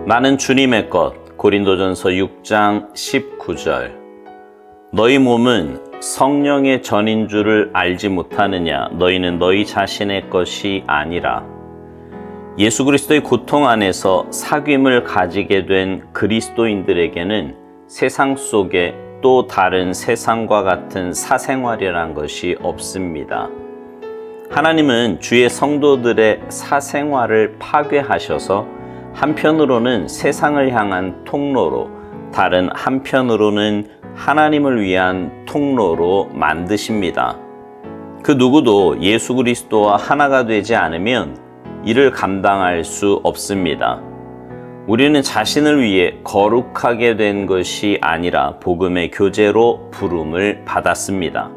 나는 주님의 것. 고린도전서 6장 19절. 너희 몸은 성령의 전인 줄을 알지 못하느냐? 너희는 너희 자신의 것이 아니라. 예수 그리스도의 고통 안에서 사귐을 가지게 된 그리스도인들에게는 세상 속에 또 다른 세상과 같은 사생활이란 것이 없습니다. 하나님은 주의 성도들의 사생활을 파괴하셔서 한편으로는 세상을 향한 통로로, 다른 한편으로는 하나님을 위한 통로로 만드십니다. 그 누구도 예수 그리스도와 하나가 되지 않으면 이를 감당할 수 없습니다. 우리는 자신을 위해 거룩하게 된 것이 아니라 복음의 교제로 부름을 받았습니다.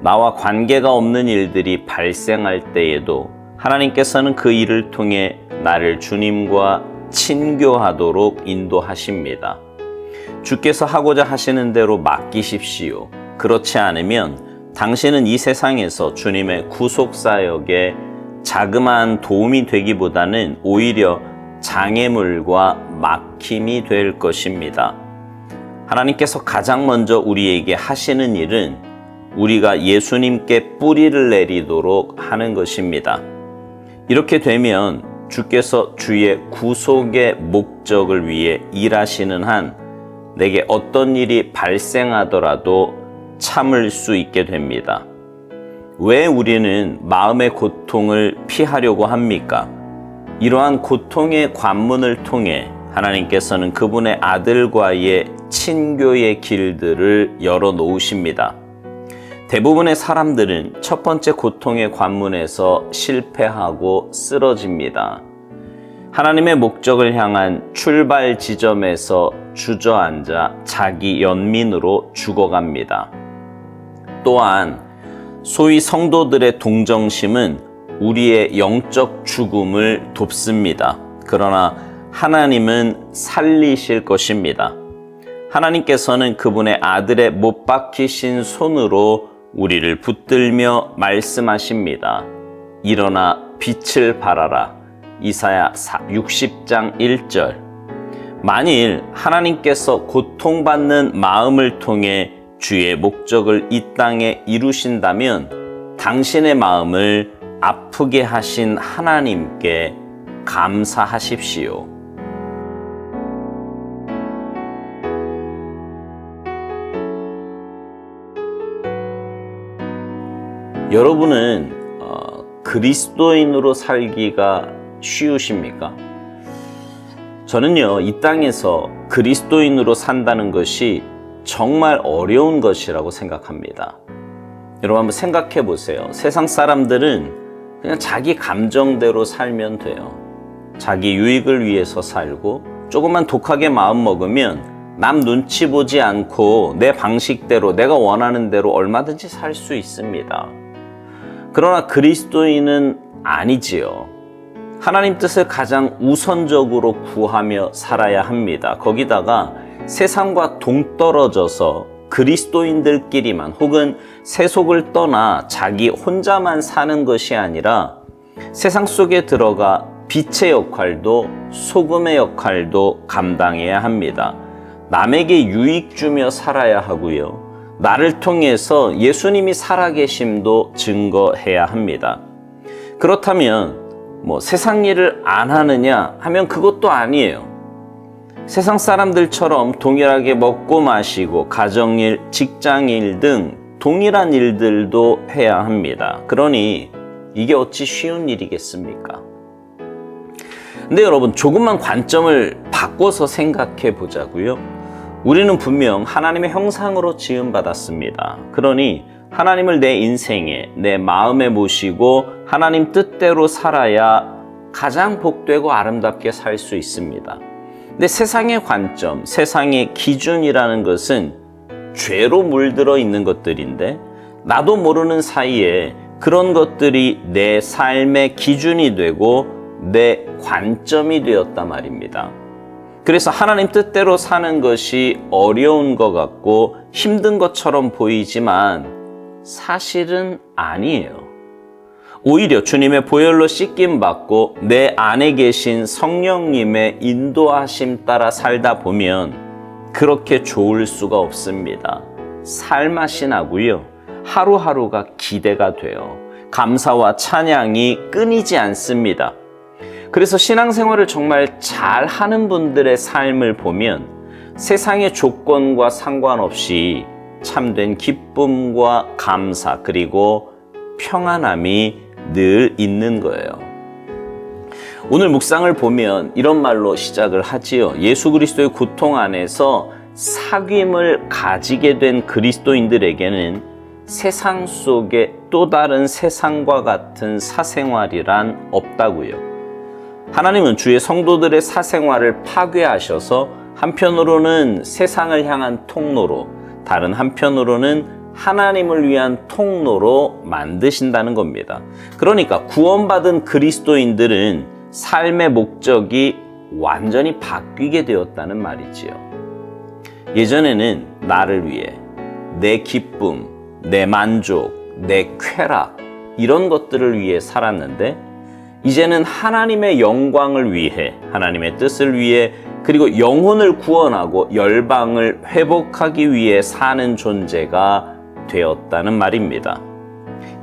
나와 관계가 없는 일들이 발생할 때에도 하나님께서는 그 일을 통해 나를 주님과 친교하도록 인도하십니다. 주께서 하고자 하시는 대로 맡기십시오. 그렇지 않으면 당신은 이 세상에서 주님의 구속사역에 자그마한 도움이 되기보다는 오히려 장애물과 막힘이 될 것입니다. 하나님께서 가장 먼저 우리에게 하시는 일은 우리가 예수님께 뿌리를 내리도록 하는 것입니다. 이렇게 되면 주께서 주의 구속의 목적을 위해 일하시는 한 내게 어떤 일이 발생하더라도 참을 수 있게 됩니다. 왜 우리는 마음의 고통을 피하려고 합니까? 이러한 고통의 관문을 통해 하나님께서는 그분의 아들과의 친교의 길들을 열어놓으십니다. 대부분의 사람들은 첫 번째 고통의 관문에서 실패하고 쓰러집니다. 하나님의 목적을 향한 출발 지점에서 주저앉아 자기 연민으로 죽어갑니다. 또한 소위 성도들의 동정심은 우리의 영적 죽음을 돕습니다. 그러나 하나님은 살리실 것입니다. 하나님께서는 그분의 아들의 못 박히신 손으로 우리를 붙들며 말씀하십니다. 일어나 빛을 발하라. 이사야 60장 1절. 만일 하나님께서 고통받는 마음을 통해 주의 목적을 이 땅에 이루신다면 당신의 마음을 아프게 하신 하나님께 감사하십시오. 여러분은 그리스도인으로 살기가 쉬우십니까? 저는요, 이 땅에서 그리스도인으로 산다는 것이 정말 어려운 것이라고 생각합니다. 여러분 한번 생각해 보세요. 세상 사람들은 그냥 자기 감정대로 살면 돼요. 자기 유익을 위해서 살고 조금만 독하게 마음 먹으면 남 눈치 보지 않고 내 방식대로 내가 원하는 대로 얼마든지 살 수 있습니다. 그러나 그리스도인은 아니지요. 하나님 뜻을 가장 우선적으로 구하며 살아야 합니다. 거기다가 세상과 동떨어져서 그리스도인들끼리만 혹은 세속을 떠나 자기 혼자만 사는 것이 아니라 세상 속에 들어가 빛의 역할도 소금의 역할도 감당해야 합니다. 남에게 유익 주며 살아야 하고요. 나를 통해서 예수님이 살아계심도 증거해야 합니다. 그렇다면 세상 일을 안 하느냐 하면 그것도 아니에요. 세상 사람들처럼 동일하게 먹고 마시고 가정일, 직장일 등 동일한 일들도 해야 합니다. 그러니 이게 어찌 쉬운 일이겠습니까? 근데 여러분 조금만 관점을 바꿔서 생각해 보자고요. 우리는 분명 하나님의 형상으로 지음받았습니다. 그러니 하나님을 내 인생에, 내 마음에 모시고 하나님 뜻대로 살아야 가장 복되고 아름답게 살 수 있습니다. 근데 세상의 관점, 세상의 기준이라는 것은 죄로 물들어 있는 것들인데 나도 모르는 사이에 그런 것들이 내 삶의 기준이 되고 내 관점이 되었단 말입니다. 그래서 하나님 뜻대로 사는 것이 어려운 것 같고 힘든 것처럼 보이지만 사실은 아니에요. 오히려 주님의 보혈로 씻김 받고 내 안에 계신 성령님의 인도하심 따라 살다 보면 그렇게 좋을 수가 없습니다. 살맛이 나고요. 하루하루가 기대가 돼요. 감사와 찬양이 끊이지 않습니다. 그래서 신앙생활을 정말 잘하는 분들의 삶을 보면 세상의 조건과 상관없이 참된 기쁨과 감사 그리고 평안함이 늘 있는 거예요. 오늘 묵상을 보면 이런 말로 시작을 하지요. 예수 그리스도의 고통 안에서 사귐을 가지게 된 그리스도인들에게는 세상 속에 또 다른 세상과 같은 사생활이란 없다고요. 하나님은 주의 성도들의 사생활을 파괴하셔서 한편으로는 세상을 향한 통로로, 다른 한편으로는 하나님을 위한 통로로 만드신다는 겁니다. 그러니까 구원받은 그리스도인들은 삶의 목적이 완전히 바뀌게 되었다는 말이지요. 예전에는 나를 위해, 내 기쁨, 내 만족, 내 쾌락 이런 것들을 위해 살았는데 이제는 하나님의 영광을 위해, 하나님의 뜻을 위해, 그리고 영혼을 구원하고 열방을 회복하기 위해 사는 존재가 되었다는 말입니다.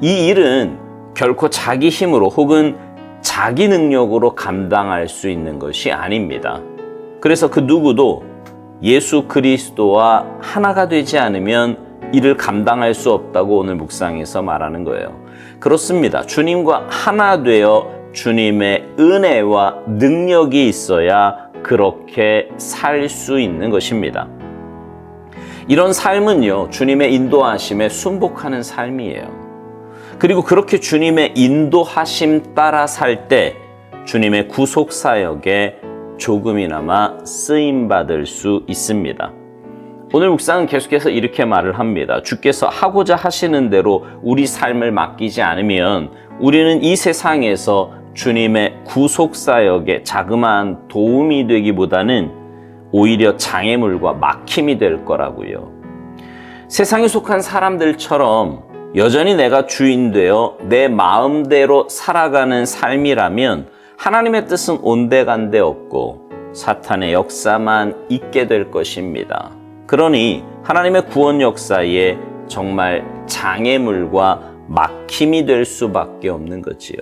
이 일은 결코 자기 힘으로 혹은 자기 능력으로 감당할 수 있는 것이 아닙니다. 그래서 그 누구도 예수 그리스도와 하나가 되지 않으면 이를 감당할 수 없다고 오늘 묵상에서 말하는 거예요. 그렇습니다. 주님과 하나 되어 주님의 은혜와 능력이 있어야 그렇게 살 수 있는 것입니다. 이런 삶은요, 주님의 인도하심에 순복하는 삶이에요. 그리고 그렇게 주님의 인도하심 따라 살 때 주님의 구속사역에 조금이나마 쓰임받을 수 있습니다. 오늘 묵상은 계속해서 이렇게 말을 합니다. 주께서 하고자 하시는 대로 우리 삶을 맡기지 않으면 우리는 이 세상에서 주님의 구속사역에 자그마한 도움이 되기보다는 오히려 장애물과 막힘이 될 거라고요. 세상에 속한 사람들처럼 여전히 내가 주인 되어 내 마음대로 살아가는 삶이라면 하나님의 뜻은 온데간데 없고 사탄의 역사만 있게 될 것입니다. 그러니 하나님의 구원 역사에 정말 장애물과 막힘이 될 수밖에 없는 거지요.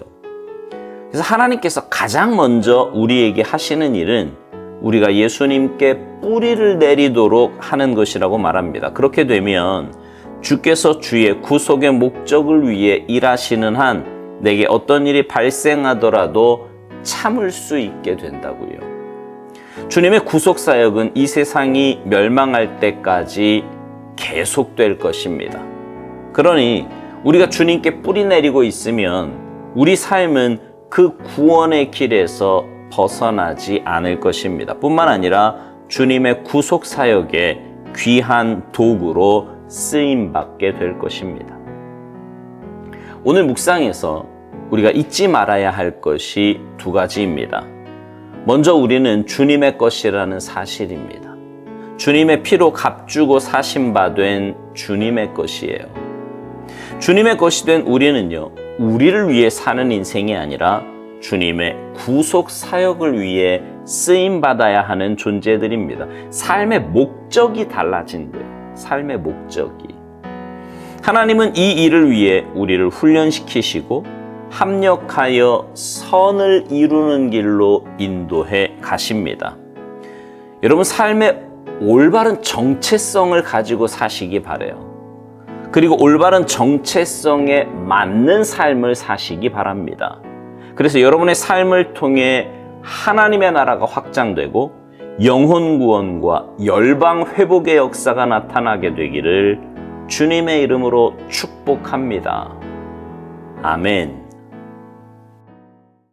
그래서 하나님께서 가장 먼저 우리에게 하시는 일은 우리가 예수님께 뿌리를 내리도록 하는 것이라고 말합니다. 그렇게 되면 주께서 주의 구속의 목적을 위해 일하시는 한 내게 어떤 일이 발생하더라도 참을 수 있게 된다고요. 주님의 구속사역은 이 세상이 멸망할 때까지 계속될 것입니다. 그러니 우리가 주님께 뿌리 내리고 있으면 우리 삶은 그 구원의 길에서 벗어나지 않을 것입니다. 뿐만 아니라 주님의 구속사역의 귀한 도구로 쓰임받게 될 것입니다. 오늘 묵상에서 우리가 잊지 말아야 할 것이 두 가지입니다. 먼저 우리는 주님의 것이라는 사실입니다. 주님의 피로 값주고 사신 바 된 주님의 것이에요. 주님의 것이 된 우리는요, 우리를 위해 사는 인생이 아니라 주님의 구속 사역을 위해 쓰임받아야 하는 존재들입니다. 삶의 목적이 달라진 거예요. 삶의 목적이. 하나님은 이 일을 위해 우리를 훈련시키시고 합력하여 선을 이루는 길로 인도해 가십니다. 여러분, 삶의 올바른 정체성을 가지고 사시기 바라요. 그리고 올바른 정체성에 맞는 삶을 사시기 바랍니다. 그래서 여러분의 삶을 통해 하나님의 나라가 확장되고 영혼 구원과 열방 회복의 역사가 나타나게 되기를 주님의 이름으로 축복합니다. 아멘.